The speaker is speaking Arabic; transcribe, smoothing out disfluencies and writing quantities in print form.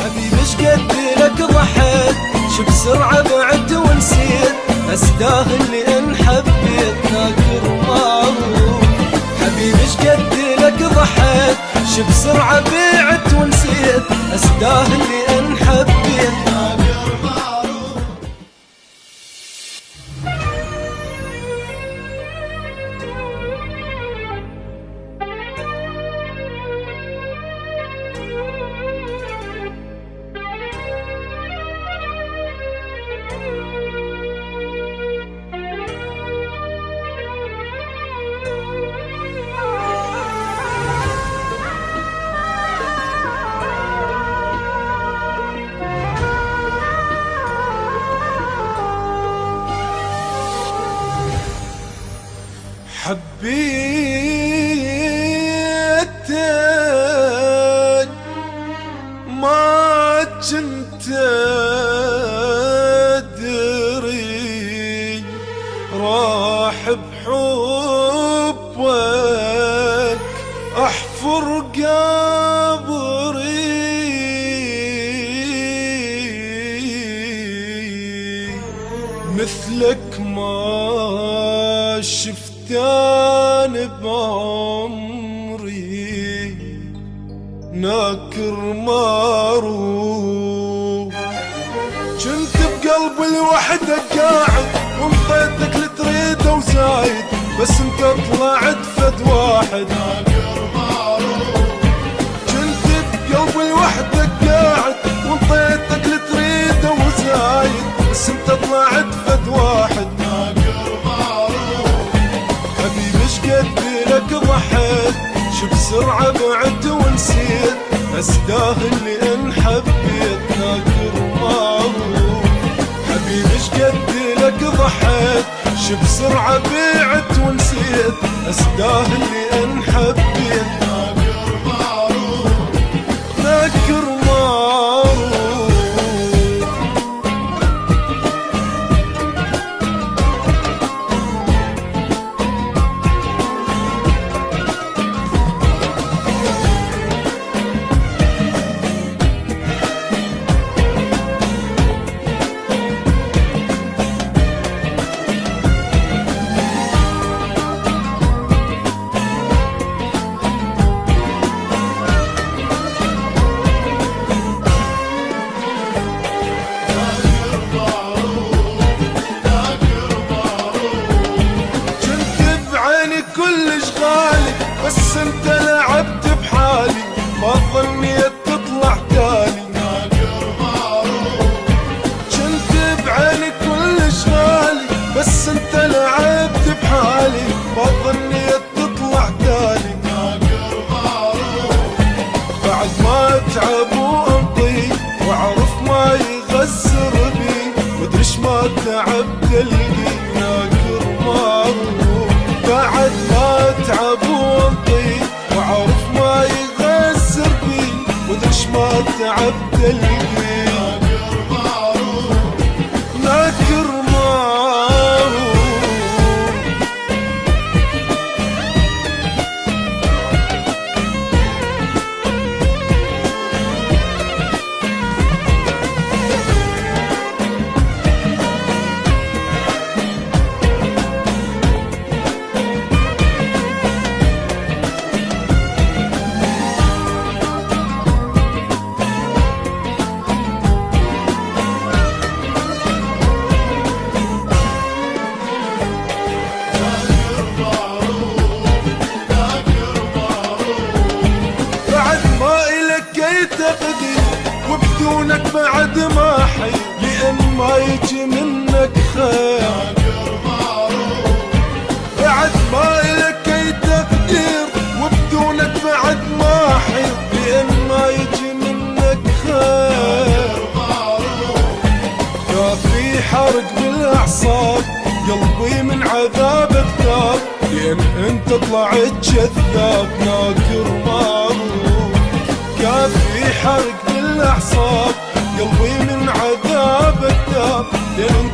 حبيبي شقد لك ضحيت، شو بسرعة بعدت ونسيت، استاهل لان حبيت ناكر معروف. حبيبي شقد لك ضحيت، شو بسرعة بعدت ونسيت، استاهل لان حبيت ناكر معروف. حبيتك ما كنت أدري، راح بحبك أحفر قبري، مثلك ما شفتان بعمري، ناكر معروف. جنت بقلبي لوحدك قاعد، ومطيتك لتريد وزايد، بس انت طلعت فد واحد ناكر معروف. جنت بقلبي لوحدك قاعد، ومطيتك لتريد وزايد، بس انت طلعت فد واحد ناكر معروف. حبيبي شقد لك ضحيت، شو بسرعة بعدت ونسيت، استاهل لان حبيت ناكر معروف. حبيبي شقد لك ضحيت، شو بسرعة بعدت ونسيت، استاهل لان حبيت ناكر معروف. ناكر معروف. كلش غالي، بس انت لعبت بحالي، ما ظنيت تطلع تالي ناكر معروف. جنت بعيني كلش غالي، بس انت لعبت بحالي، ما ظنيت تطلع تالي ناكر معروف. بعد ما اتعب وانطي واعرف ما يغزر بي، مدريش ما تعب قلبي ناكر معروف. بعد ما اتعب وانطي واعرف ما يغزر بي، مدريش ما تعب قلبي ناكر معروف. ناكر معروف. وبدونك بعد ما حي، لأن ما يجي منك خير. بعد ما إلك أي تقدير، وبدونك بعد ما حي، لأن ما يجي منك خير. كافي حرق بالأعصاب، قلبي من عذابك تاب، لأن أنت طلعت كذاب ناكر معروف. كافي حرق بالأعصاب، قلبي من عذابك تاب، لأن